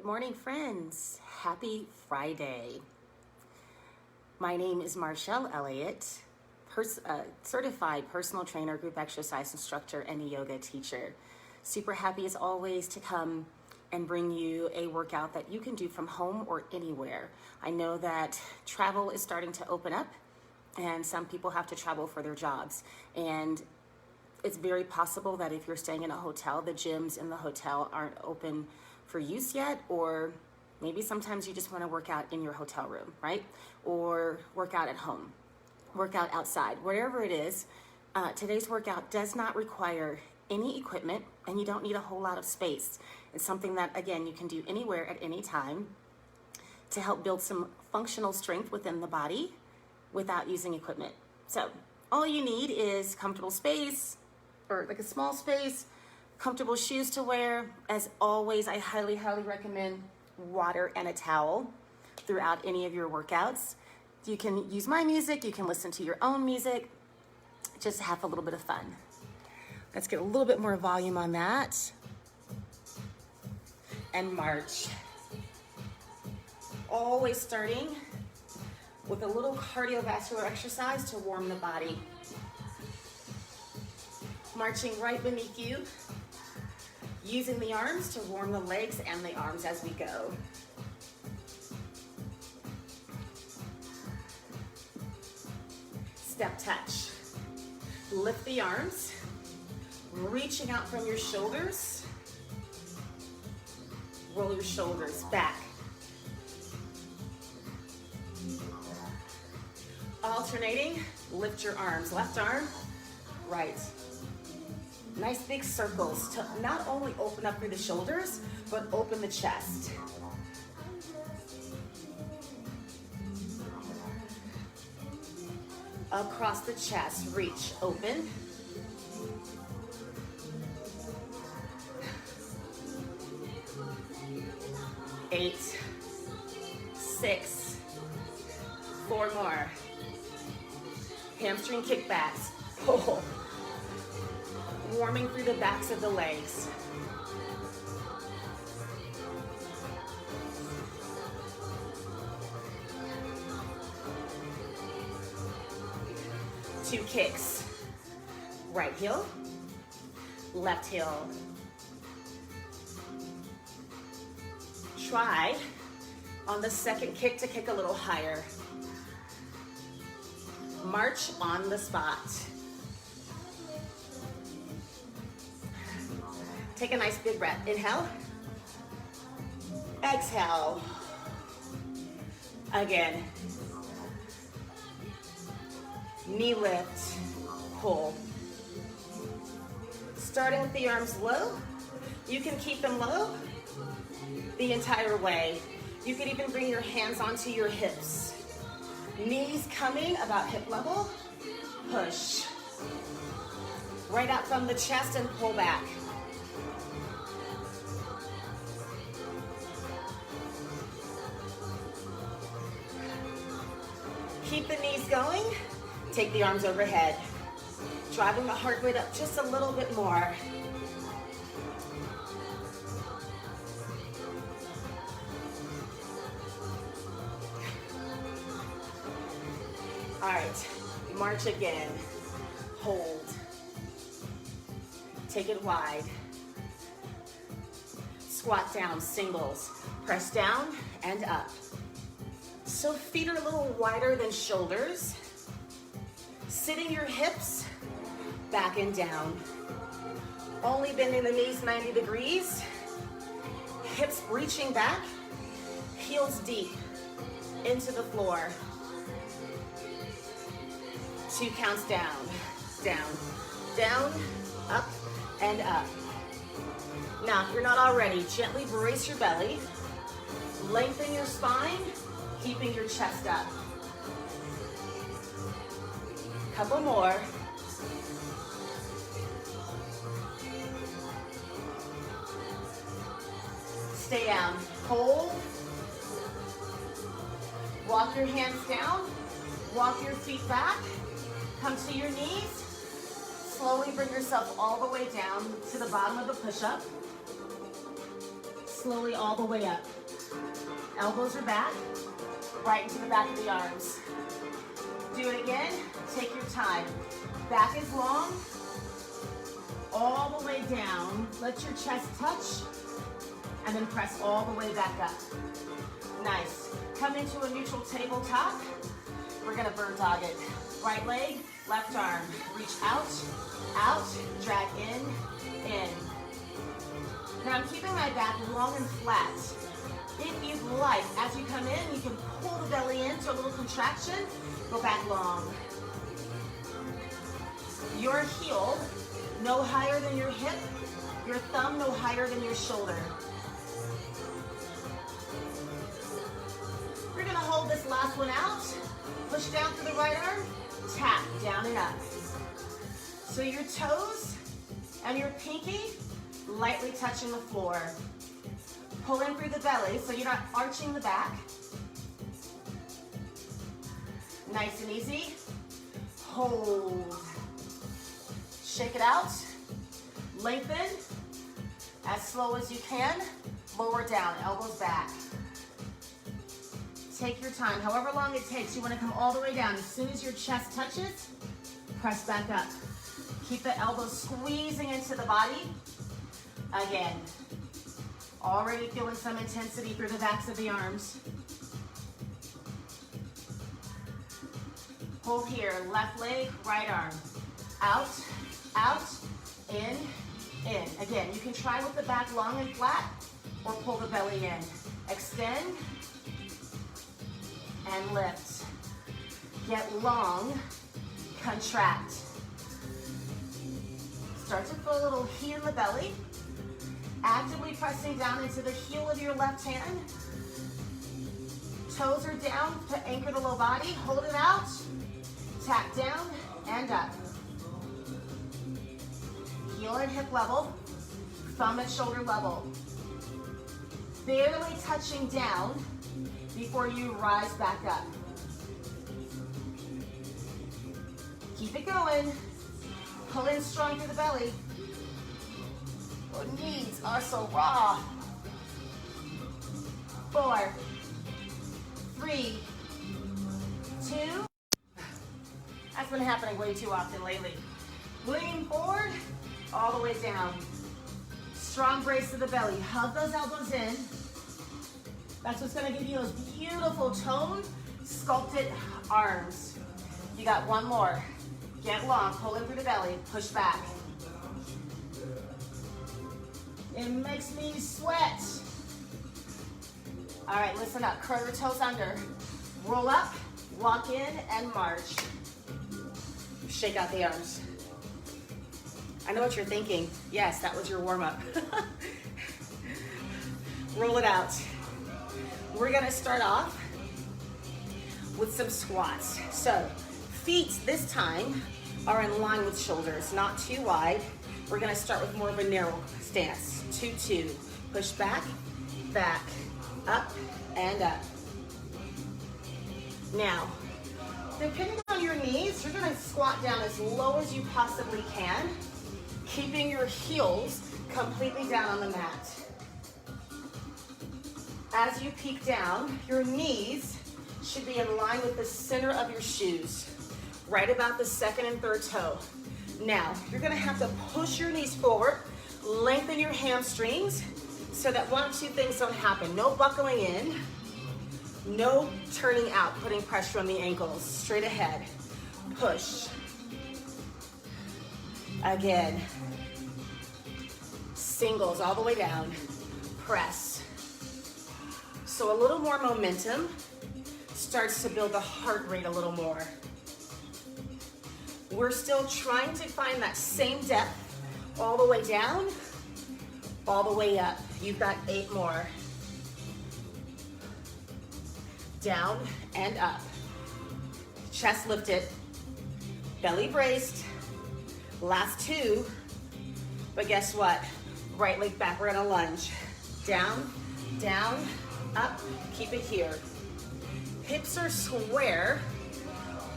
Good morning, friends. Happy Friday. My name is Marshall Elliott, certified personal trainer, group exercise instructor, and a yoga teacher. Super happy as always to come and bring you a workout that you can do from home or anywhere. I know that travel is starting to open up and some people have to travel for their jobs. And it's very possible that if you're staying in a hotel, the gyms in the hotel aren't open for use yet, or maybe sometimes you just want to work out in your hotel room, right? Or work out at home, work out outside, wherever it is. Today's workout does not require any equipment and you don't need a whole lot of space. It's something that, again, you can do anywhere at any time to help build some functional strength within the body without using equipment. So all you need is comfortable space, or like a small space, comfortable shoes to wear. As always, I highly recommend water and a towel throughout any of your workouts. You can use my music, you can listen to your own music, just have a little bit of fun. Let's get a little bit more volume on that. And march. Always starting with a little cardiovascular exercise to warm the body. Marching right beneath you, using the arms to warm the legs and the arms as we go. Step touch. Lift the arms, reaching out from your shoulders. Roll your shoulders back. Alternating, lift your arms. Left arm, right. Nice big circles to not only open up through the shoulders, but open the chest. Across the chest, reach, open. Eight, 6, 4 more. Hamstring kickbacks. Pull. Warming through the backs of the legs. Two kicks. Right heel, left heel. Try on the second kick to kick a little higher. March on the spot. Take a nice big breath. Inhale. Exhale. Again. Knee lift. Pull. Starting with the arms low. You can keep them low the entire way. You can even bring your hands onto your hips. Knees coming about hip level. Push. Right out from the chest and pull back. Keep the knees going. Take the arms overhead. Driving the heart rate up just a little bit more. All right, march again. Hold. Take it wide. Squat down, singles. Press down and up. So feet are a little wider than shoulders. Sitting your hips back and down. Only bending the knees 90 degrees. Hips reaching back. Heels deep into the floor. 2 counts down, down, down, up, and up. Now, if you're not already, gently brace your belly. Lengthen your spine, keeping your chest up. Couple more. Stay down. Hold. Walk your hands down. Walk your feet back. Come to your knees. Slowly bring yourself all the way down to the bottom of the push-up. slowly all the way up. Elbows are back, right into the back of the arms. Do it again, take your time. Back is long, all the way down. Let your chest touch, and then press all the way back up. Nice. Come into a neutral tabletop. We're gonna bird dog it. Right leg, left arm. Reach out, out, drag in. Now I'm keeping my back long and flat. If you'd like, as you come in, you can pull the belly into a little contraction, go back long. Your heel no higher than your hip, your thumb no higher than your shoulder. We're gonna hold this last one out, push down through the right arm, tap down and up. So your toes and your pinky lightly touching the floor. Pull in through the belly so you're not arching the back. Nice and easy. Hold. Shake it out. Lengthen. As slow as you can. Lower down, elbows back. Take your time, however long it takes. You want to come all the way down. As soon as your chest touches, press back up. Keep the elbows squeezing into the body. Again. Already feeling some intensity through the backs of the arms. Hold here, left leg, right arm. Out, out, in. Again, you can try with the back long and flat or pull the belly in. Extend and lift. Get long, contract. Start to feel a little heat in the belly. Actively pressing down into the heel of your left hand. Toes are down to anchor the low body. Hold it out. Tap down and up. Heel and hip level. Thumb and shoulder level. Barely touching down before you rise back up. Keep it going. Pull in strong through the belly. Your knees are so raw. 4, 3, 2. That's been happening way too often lately. Lean forward, all the way down. Strong brace to the belly. Hug those elbows in. That's what's gonna give you those beautiful toned, sculpted arms. You got one more. Get long, pull in through the belly, push back. It makes me sweat. All right, listen up. Curl your toes under. Roll up, walk in, and march. Shake out the arms. I know what you're thinking. Yes, that was your warm-up. Roll it out. We're gonna start off with some squats. So, feet this time are in line with shoulders, not too wide. We're gonna start with more of a narrow stance. 2-2. Push back, back, up, and up. Now, depending on your knees, you're gonna squat down as low as you possibly can, keeping your heels completely down on the mat. As you peek down, your knees should be in line with the center of your shoes, right about the second and third toe. Now, you're gonna have to push your knees forward, lengthen your hamstrings so that one of two things don't happen. No buckling in, no turning out, putting pressure on the ankles. Straight ahead, push. Again, singles all the way down, press. So a little more momentum starts to build the heart rate a little more. We're still trying to find that same depth all the way down, all the way up. You've got 8 more. Down and up. Chest lifted, belly braced. Last 2, but guess what? Right leg back, we're gonna lunge. Down, down, up, keep it here. Hips are square,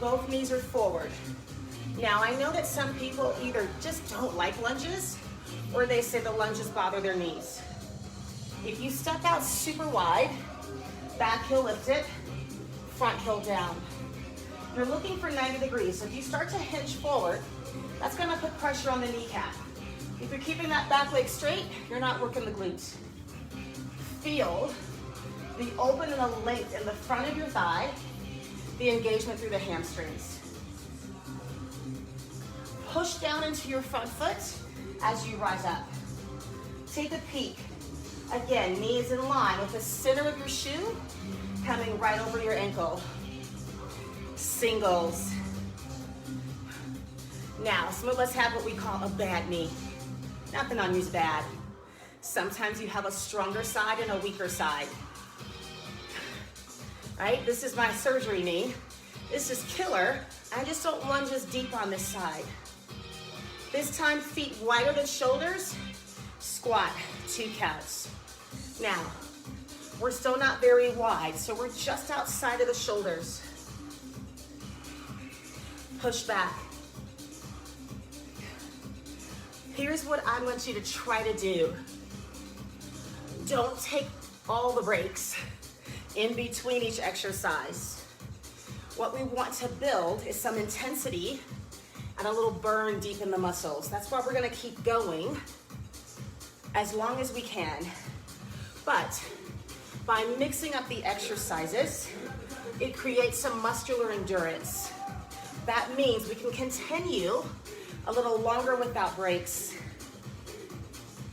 both knees are forward. Now, I know that some people either just don't like lunges or they say the lunges bother their knees. If you step out super wide, back heel lift it, front heel down. You're looking for 90 degrees. So if you start to hinge forward, that's gonna put pressure on the kneecap. If you're keeping that back leg straight, you're not working the glutes. Feel the open and the length in the front of your thigh, the engagement through the hamstrings. Push down into your front foot as you rise up. Take a peek. Again, knees in line with the center of your shoe coming right over your ankle. Singles. Now, some of us have what we call a bad knee. Nothing on you is bad. Sometimes you have a stronger side and a weaker side. Right? This is my surgery knee. This is killer. I just don't lunge as deep on this side. This time, feet wider than shoulders. Squat, 2 counts. Now, we're still not very wide, so we're just outside of the shoulders. Push back. Here's what I want you to try to do. Don't take all the breaks in between each exercise. What we want to build is some intensity and a little burn deep in the muscles. That's why we're gonna keep going as long as we can. But by mixing up the exercises, it creates some muscular endurance. That means we can continue a little longer without breaks.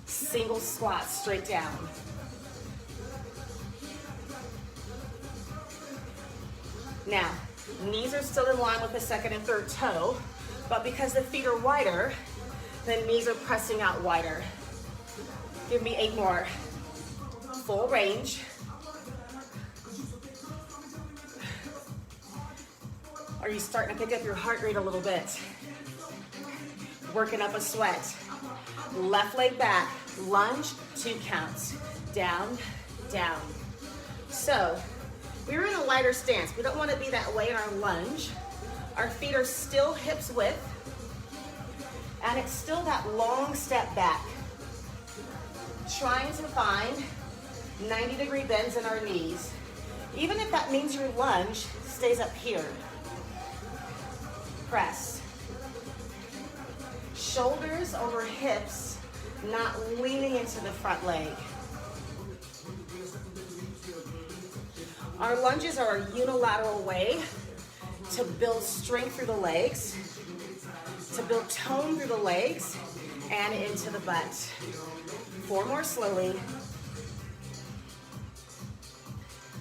Single squat straight down. Now, knees are still in line with the second and third toe, but because the feet are wider, the knees are pressing out wider. Give me 8 more. Full range. Are you starting to pick up your heart rate a little bit? Working up a sweat. Left leg back, lunge, 2 counts. Down, down. So, we're in a lighter stance. We don't want to be that way in our lunge. Our feet are still hips width, and it's still that long step back. Trying to find 90-degree bends in our knees. Even if that means your lunge stays up here. Press. Shoulders over hips, not leaning into the front leg. Our lunges are a unilateral way to build strength through the legs, to build tone through the legs, and into the butt. 4 more slowly.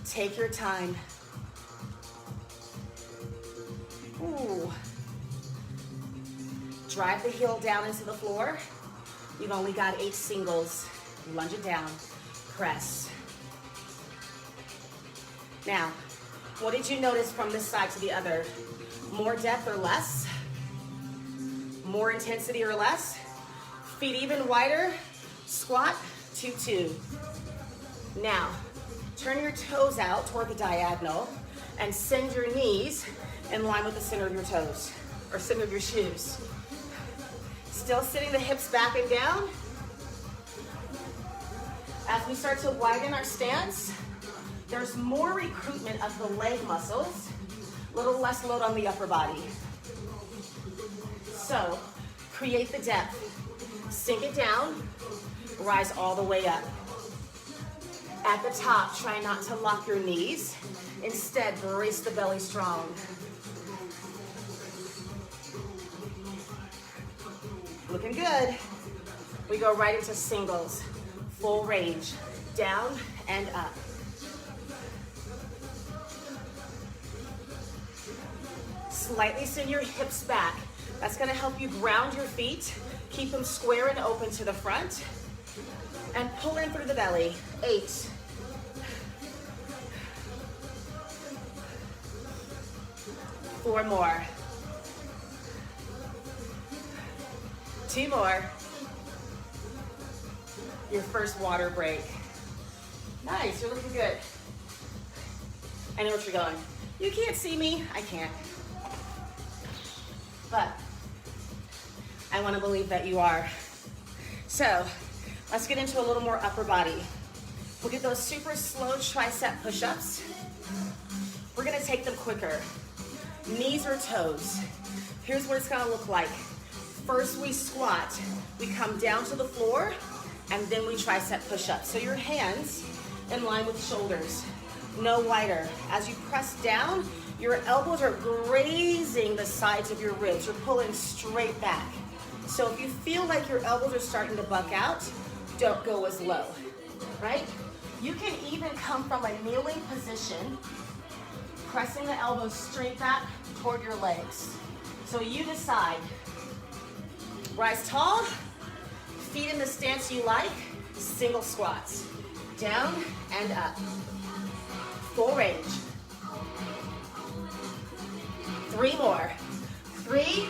Take your time. Ooh. Drive the heel down into the floor. You've only got 8 singles. Lunge it down. Press. Now, what did you notice from this side to the other? More depth or less? More intensity or less? Feet even wider. Squat, 2-2. Now, turn your toes out toward the diagonal and send your knees in line with the center of your toes, or center of your shoes. Still sitting the hips back and down. As we start to widen our stance, there's more recruitment of the leg muscles, a little less load on the upper body. So, create the depth. Sink it down, rise all the way up. At the top, try not to lock your knees. Instead, brace the belly strong. Looking good. We go right into singles. Full range. Down and up. Slightly send your hips back. That's gonna help you ground your feet, keep them square and open to the front, and pull in through the belly. 8. 4 more. 2 more. Your first water break. Nice, you're looking good. I know what you're going. You can't see me, I can't. But I want to believe that you are. So let's get into a little more upper body. We'll get those super slow tricep push-ups. We're gonna take them quicker. Knees or toes. Here's what it's gonna look like. First we squat, we come down to the floor, and then we tricep push-ups. So your hands in line with shoulders, no wider. As you press down, your elbows are grazing the sides of your ribs. You're pulling straight back. So if you feel like your elbows are starting to buck out, don't go as low, right? You can even come from a kneeling position, pressing the elbows straight back toward your legs. So you decide. Rise tall, feet in the stance you like, single squats. Down and up. Full range. 3 more. 3,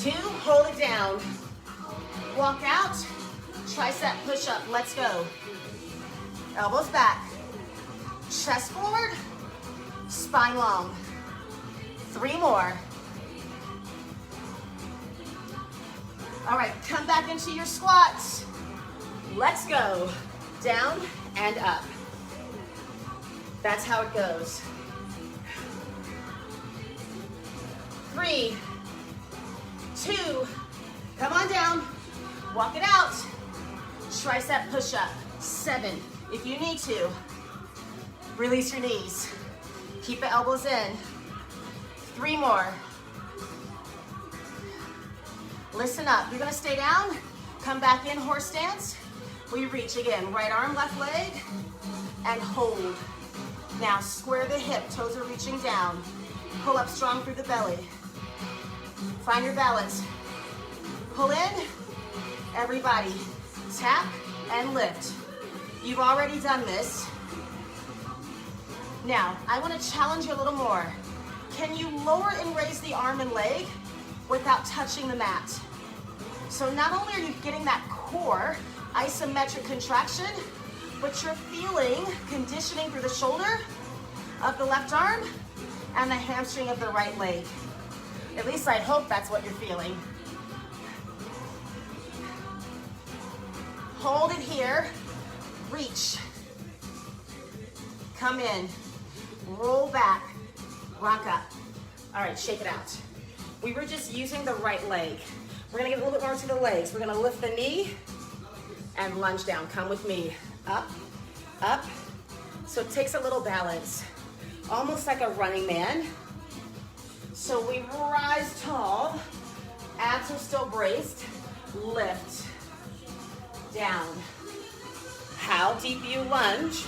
2, hold it down. Walk out, tricep push up, let's go. Elbows back. Chest forward, spine long. 3 more. All right, come back into your squats. Let's go. Down and up. That's how it goes. 3, 2, come on down. Walk it out. Tricep push up. 7, if you need to. Release your knees. Keep the elbows in. 3 more. Listen up. You're gonna stay down. Come back in horse stance. We reach again. Right arm, left leg, and hold. Now square the hip. Toes are reaching down. Pull up strong through the belly. Find your balance. Pull in. Everybody, tap and lift. You've already done this. Now, I want to challenge you a little more. Can you lower and raise the arm and leg without touching the mat? So not only are you getting that core isometric contraction, but you're feeling conditioning through the shoulder of the left arm and the hamstring of the right leg. At least I hope that's what you're feeling. Hold it here, reach. Come in, roll back, rock up. All right, shake it out. We were just using the right leg. We're gonna get a little bit more to the legs. We're gonna lift the knee and lunge down. Come with me, up, up. So it takes a little balance, almost like a running man. So we rise tall, abs are still braced, lift, down. How deep you lunge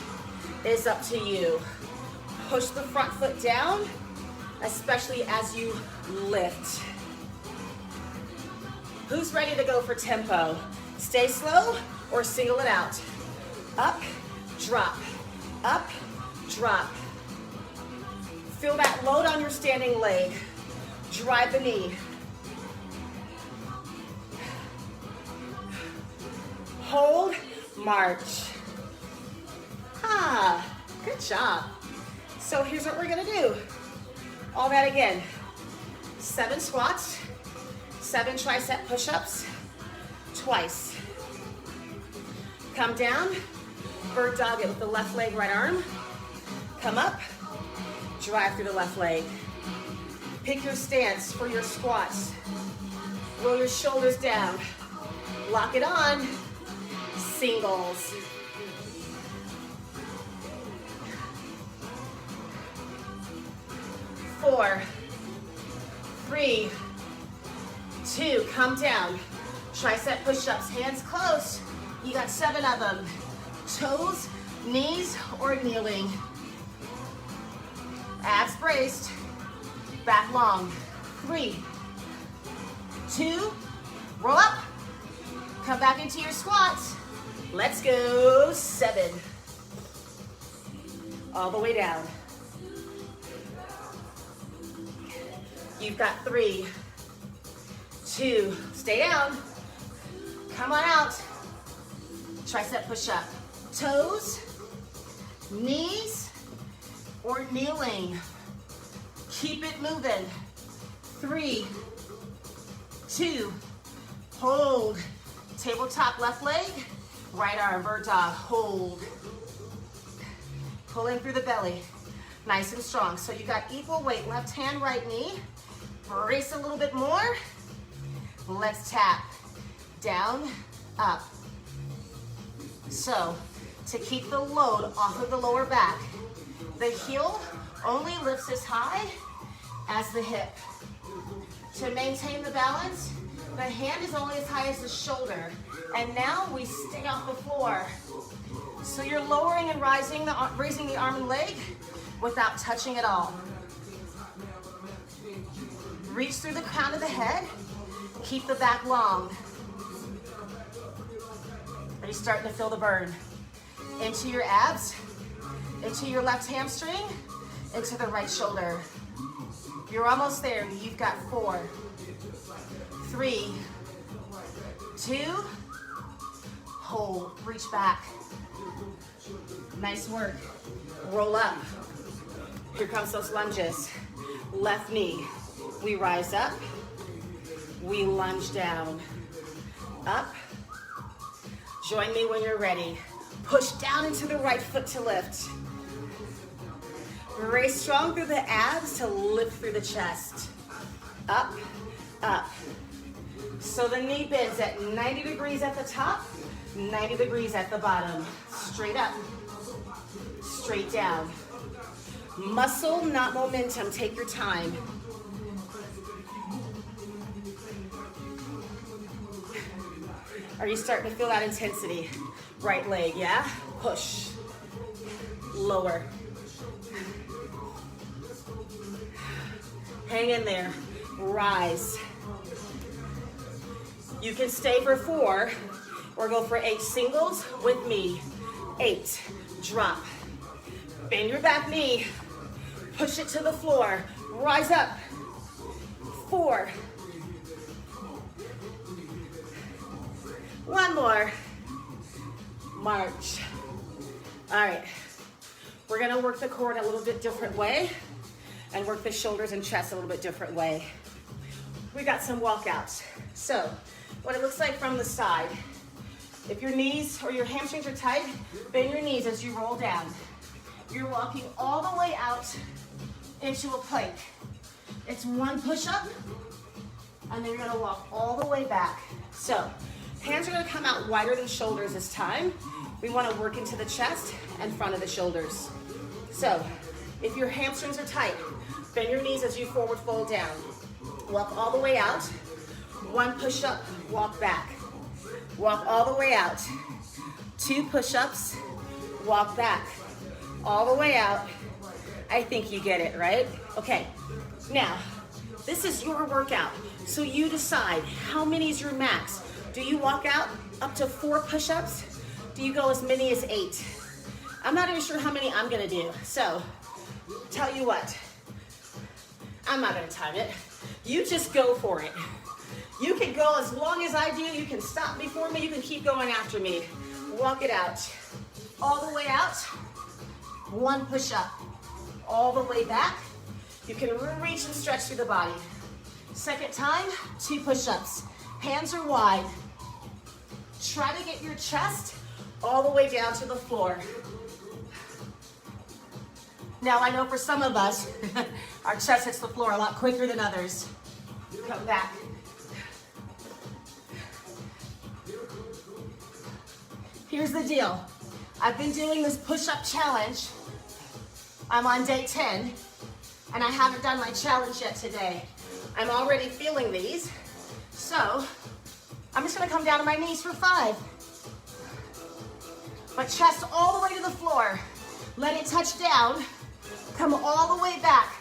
is up to you. Push the front foot down, especially as you lift. Who's ready to go for tempo? Stay slow or single it out. Up, drop, up, drop. Feel that load on your standing leg. Drive the knee. Hold, march. Ah, good job. So here's what we're gonna do. All that again. 7 squats, 7 tricep push-ups, twice. Come down, bird dog it with the left leg, right arm. Come up, drive through the left leg. Pick your stance for your squats. Roll your shoulders down. Lock it on. Singles. Four, 3, 2, come down. Tricep push-ups, hands close. You got 7 of them. Toes, knees, or kneeling. Abs braced. Back long. 3, 2, roll up. Come back into your squats. Let's go. 7. All the way down. You've got 3, 2, stay down. Come on out. Tricep push up. Toes, knees, or kneeling. Keep it moving. 3, 2, hold. Tabletop left leg, Right arm, bird dog, hold. Pulling through the belly, nice and strong. So you got equal weight, left hand, right knee. Brace a little bit more. Let's tap, down, up. So to keep the load off of the lower back, the heel only lifts as high as the hip. To maintain the balance, the hand is only as high as the shoulder. And now we stay off the floor. So you're lowering and raising the arm and leg without touching at all. Reach through the crown of the head. Keep the back long. Are you starting to feel the burn? Into your abs, into your left hamstring, into the right shoulder. You're almost there. You've got 4, 3, 2, hold, reach back. Nice work. Roll up. Here comes those lunges. Left knee. We rise up. We lunge down. Up. Join me when you're ready. Push down into the right foot to lift. Raise strong through the abs to lift through the chest. Up, up. So the knee bends at 90 degrees at the top, 90 degrees at the bottom. Straight up, straight down. Muscle, not momentum. Take your time. Are you starting to feel that intensity? Right leg, yeah? Push. Lower. Hang in there. Rise. You can stay for 4 or go for 8 singles with me. 8. Drop. Bend your back knee. Push it to the floor. Rise up. 4. 1 more. March. All right. We're gonna work the core in a little bit different way and work the shoulders and chest a little bit different way. We got some walkouts. So what it looks like from the side, if your knees or your hamstrings are tight, bend your knees as you roll down. You're walking all the way out into a plank. It's 1 push-up, and then you're gonna walk all the way back. So hands are gonna come out wider than shoulders this time. We wanna work into the chest and front of the shoulders. So if your hamstrings are tight, bend your knees as you forward fold down. Walk all the way out. 1 push-up, walk back. Walk all the way out. 2 push-ups, walk back. All the way out. I think you get it, right? Okay, now, this is your workout. So you decide, how many is your max? Do you walk out up to 4 push-ups? Do you go as many as 8? I'm not even sure how many I'm gonna do. So, tell you what, I'm not gonna time it. You just go for it. You can go as long as I do. You can stop before me. You can keep going after me. Walk it out. All the way out. 1 push-up. All the way back. You can reach and stretch through the body. Second time, 2 push-ups. Hands are wide. Try to get your chest all the way down to the floor. Now, I know for some of us, our chest hits the floor a lot quicker than others. Come back. Here's the deal. I've been doing this push-up challenge. I'm on day 10, and I haven't done my challenge yet today. I'm already feeling these, so I'm just gonna come down to my knees for 5. But chest all the way to the floor. Let it touch down. Come all the way back.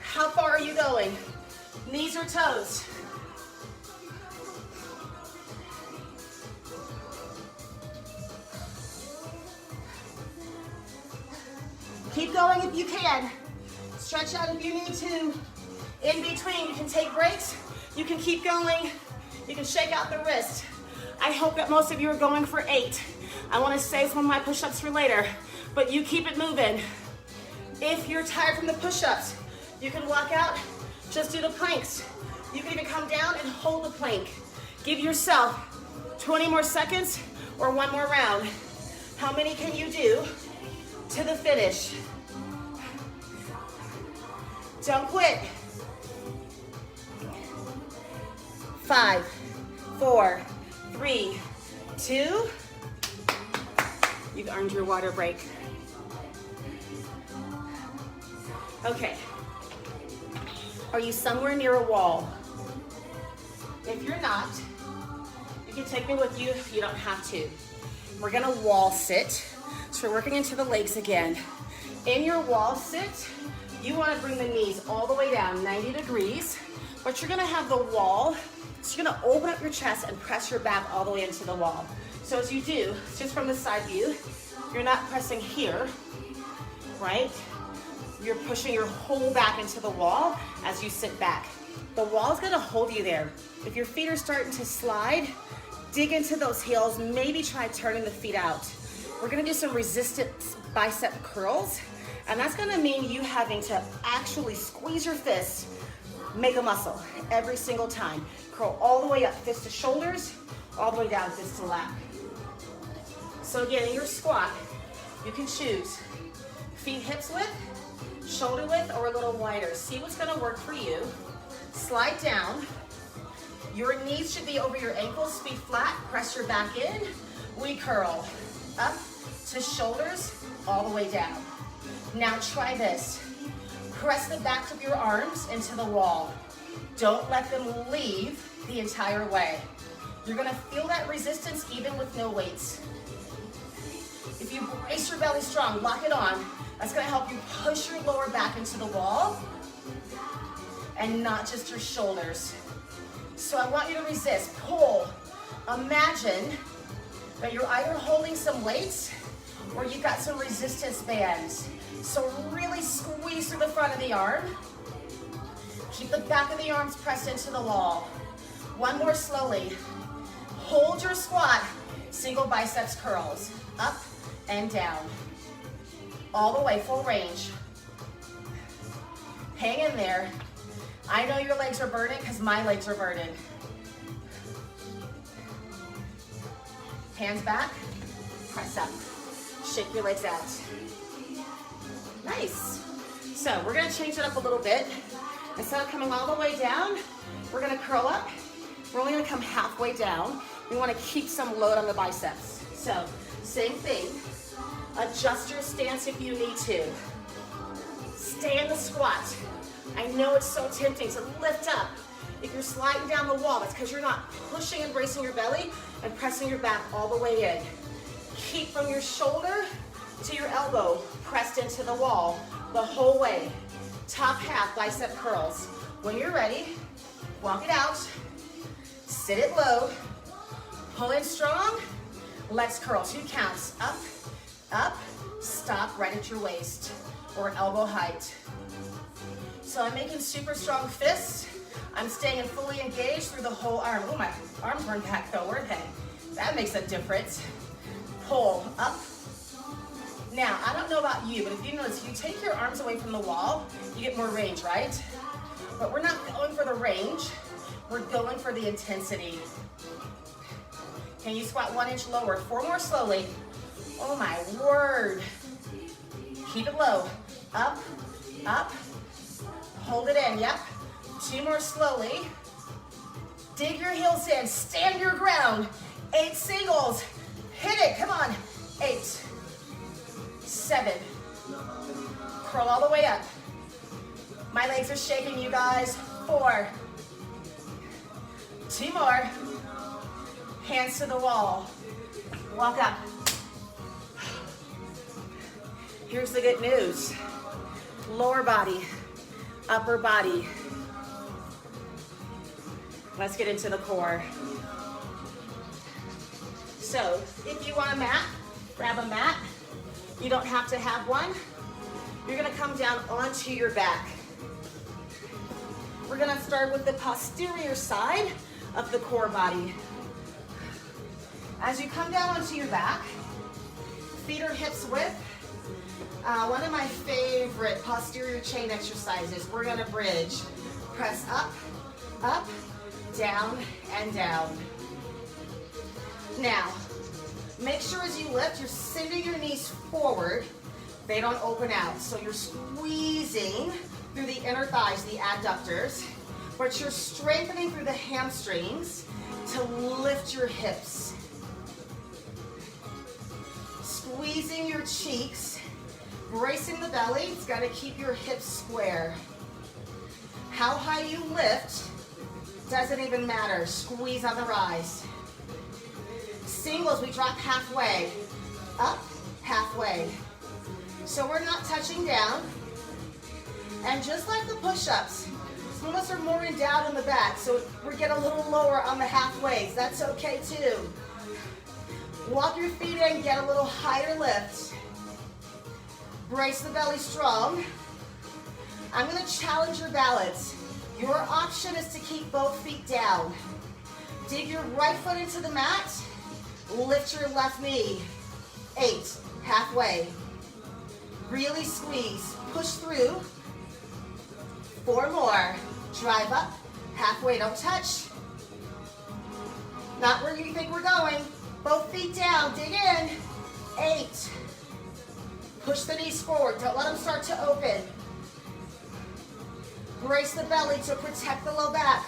How far are you going? Knees or toes? Keep going if you can. Stretch out if you need to. In between, you can take breaks. You can keep going. You can shake out the wrist. I hope that most of you are going for 8. I want to save some of my push-ups for later, but you keep it moving. If you're tired from the push-ups, you can walk out, just do the planks. You can even come down and hold the plank. Give yourself 20 more seconds or one more round. How many can you do to the finish? Don't quit. 5, 4, 3, 2. You've earned your water break. Okay. Are you somewhere near a wall? If you're not, you can take me with you. You don't have to. We're gonna wall sit. So we're working into the legs again. In your wall sit, you wanna bring the knees all the way down, 90 degrees, but you're gonna have the wall, so you're gonna open up your chest and press your back all the way into the wall. So as you do, just from the side view, you're not pressing here, right? You're pushing your whole back into the wall as you sit back. The wall's gonna hold you there. If your feet are starting to slide, dig into those heels, maybe try turning the feet out. We're gonna do some resistance bicep curls, and that's gonna mean you having to actually squeeze your fists, make a muscle every single time. Curl all the way up, fist to shoulders, all the way down, fist to lap. So again, in your squat, you can choose feet hips width, shoulder width, or a little wider. See what's gonna work for you. Slide down. Your knees should be over your ankles, feet flat, press your back in. We curl up to shoulders, all the way down. Now try this. Press the backs of your arms into the wall. Don't let them leave the entire way. You're gonna feel that resistance even with no weights. If you brace your belly strong, lock it on, that's gonna help you push your lower back into the wall and not just your shoulders. So I want you to resist, pull. Imagine that you're either holding some weights or you've got some resistance bands. So really squeeze through the front of the arm. Keep the back of the arms pressed into the wall. One more slowly. Hold your squat, single biceps curls, up and down. All the way, full range. Hang in there. I know your legs are burning because my legs are burning. Hands back, press up. Shake your legs out. Nice. So we're gonna change it up a little bit. Instead of coming all the way down, we're gonna curl up. We're only gonna come halfway down. We wanna keep some load on the biceps. So same thing. Adjust your stance if you need to. Stay in the squat. I know it's so tempting to lift up. If you're sliding down the wall, that's because you're not pushing and bracing your belly and pressing your back all the way in. Keep from your shoulder to your elbow pressed into the wall the whole way. Top half bicep curls. When you're ready, walk it out, sit it low, pull in strong, let's curl. 2 counts, up, up, stop right at your waist or elbow height. So I'm making super strong fists. I'm staying fully engaged through the whole arm. Oh, my arms weren't back though, were they? That makes a difference. Pull up. Now, I don't know about you, but if you notice, if you take your arms away from the wall, you get more range, right? But we're not going for the range. We're going for the intensity. Can you squat 1 inch lower? 4 more slowly. Oh my word. Keep it low. Up, up. Hold it in, yep. 2 more slowly. Dig your heels in, stand your ground. 8 singles, hit it, come on. 8, 7, curl all the way up. My legs are shaking, you guys. 4, 2 more. Hands to the wall, walk up. Here's the good news. Lower body, upper body. Let's get into the core. So if you want a mat, grab a mat. You don't have to have one. You're gonna come down onto your back. We're gonna start with the posterior side of the core body. As you come down onto your back, feet are hips width. One of my favorite posterior chain exercises, we're gonna bridge. Press up, up, down, and down. Now, make sure as you lift, you're sending your knees forward. They don't open out. So you're squeezing through the inner thighs, the adductors, but you're strengthening through the hamstrings to lift your hips. Squeezing your cheeks, bracing the belly. It's got to keep your hips square. How high you lift doesn't even matter. Squeeze on the rise. Singles, we drop halfway. Up, halfway. So we're not touching down. And just like the push-ups, some of us are more in down in the back, so we get a little lower on the halfways. That's okay too. Walk your feet in, get a little higher lift. Brace the belly strong. I'm gonna challenge your balance. Your option is to keep both feet down. Dig your right foot into the mat. Lift your left knee. 8, halfway. Really squeeze, push through. 4 more. Drive up, halfway, don't touch. Not where you think we're going. Both feet down, dig in. 8. Push the knees forward, don't let them start to open. Brace the belly to protect the low back.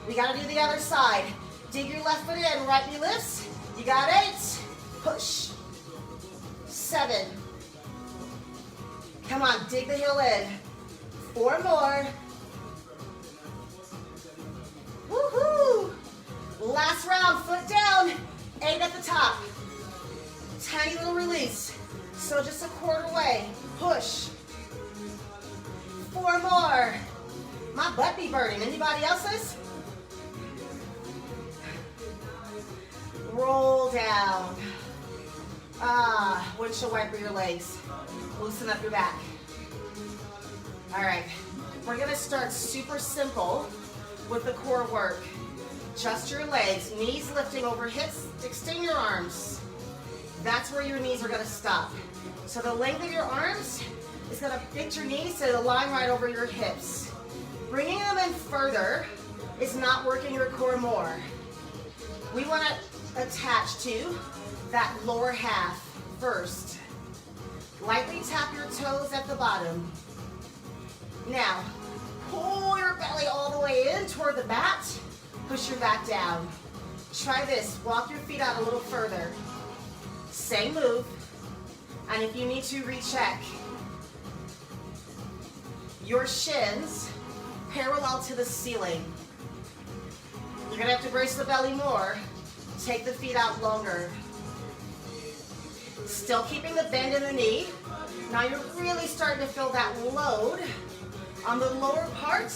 We gotta do the other side. Dig your left foot in, right knee lifts. You got 8. Push. 7. Come on, dig the heel in. 4 more. Woohoo! Last round, foot down. 8 at the top. Tiny little release. So just a quarter way. Push. 4 more. My butt be burning. Anybody else's? Roll down. Windshield wiper your legs. Loosen up your back. All right, we're gonna start super simple with the core work. Just your legs, knees lifting over hips, extend your arms. That's where your knees are gonna stop. So the length of your arms is gonna fit your knees to align right over your hips. Bringing them in further is not working your core more. We wanna attach to that lower half first. Lightly tap your toes at the bottom. Now, pull your belly all the way in toward the mat. Push your back down. Try this. Walk your feet out a little further. Same move. And if you need to, recheck. Your shins parallel to the ceiling. You're going to have to brace the belly more. Take the feet out longer. Still keeping the bend in the knee. Now you're really starting to feel that load on the lower part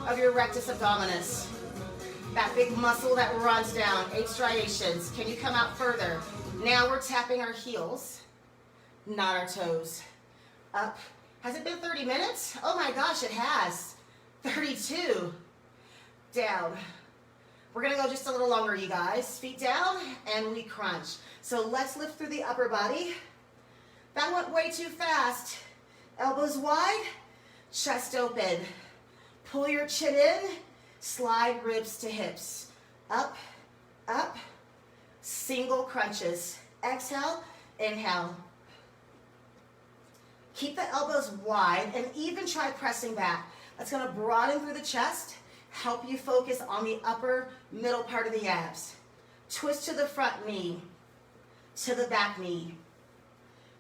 of your rectus abdominis. That big muscle that runs down, 8 striations. Can you come out further? Now we're tapping our heels, not our toes. Up. Has it been 30 minutes? Oh my gosh, it has. 32. Down. We're gonna go just a little longer, you guys. Feet down, and we crunch. So let's lift through the upper body. That went way too fast. Elbows wide, chest open. Pull your chin in, slide ribs to hips. Up, up, single crunches. Exhale, inhale. Keep the elbows wide and even try pressing back. That's gonna broaden through the chest, help you focus on the upper middle part of the abs. Twist to the front knee, to the back knee.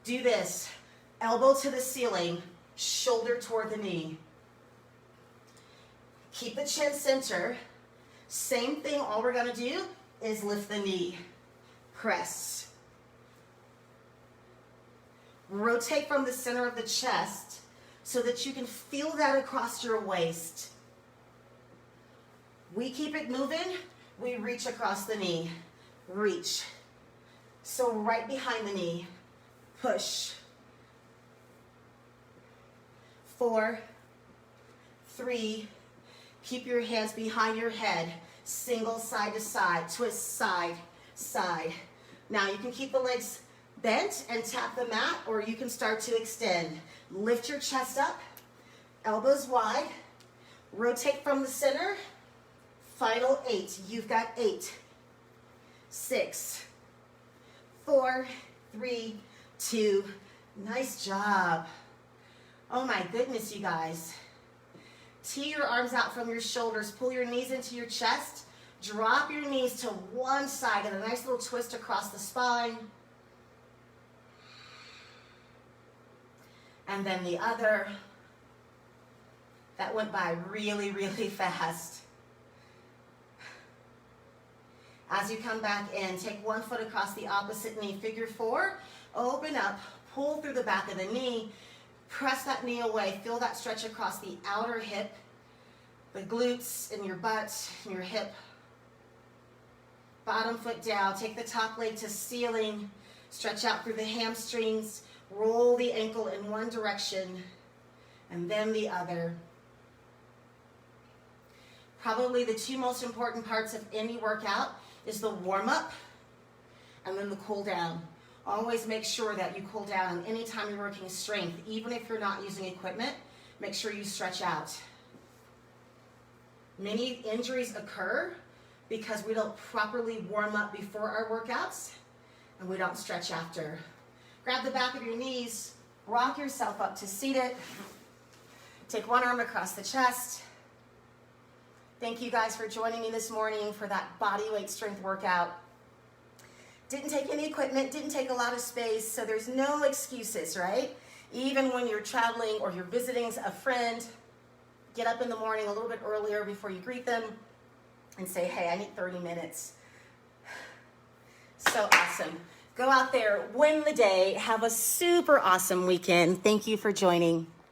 Do this, elbow to the ceiling, shoulder toward the knee. Keep the chin center. Same thing, all we're gonna do is lift the knee. Press. Rotate from the center of the chest so that you can feel that across your waist. We keep it moving, we reach across the knee. Reach. So right behind the knee. Push. 4, 3, keep your hands behind your head. Single side to side, twist side, side. Now you can keep the legs bent and tap the mat, or you can start to extend. Lift your chest up, elbows wide, rotate from the center. Final 8, you've got 8. 6, 4, 3, 2. Nice job. Oh my goodness, you guys. Tee your arms out from your shoulders. Pull your knees into your chest. Drop your knees to one side. Get a nice little twist across the spine. And then the other. That went by really, really fast. As you come back in, take one foot across the opposite knee. Figure 4. Open up. Pull through the back of the knee. Press that knee away. Feel that stretch across the outer hip, the glutes in your butt, and your hip. Bottom foot down. Take the top leg to ceiling. Stretch out through the hamstrings. Roll the ankle in one direction and then the other. Probably the 2 most important parts of any workout is the warm-up and then the cool down. Always make sure that you cool down, and anytime you're working strength, even if you're not using equipment, make sure you stretch out. Many injuries occur because we don't properly warm up before our workouts and we don't stretch after. Grab the back of your knees, rock yourself up to seated. Take one arm across the chest. Thank you guys for joining me this morning for that body weight strength workout. Didn't take any equipment, didn't take a lot of space, so there's no excuses, right? Even when you're traveling or you're visiting a friend, get up in the morning a little bit earlier before you greet them and say, hey, I need 30 minutes. So awesome. Go out there, win the day, have a super awesome weekend. Thank you for joining.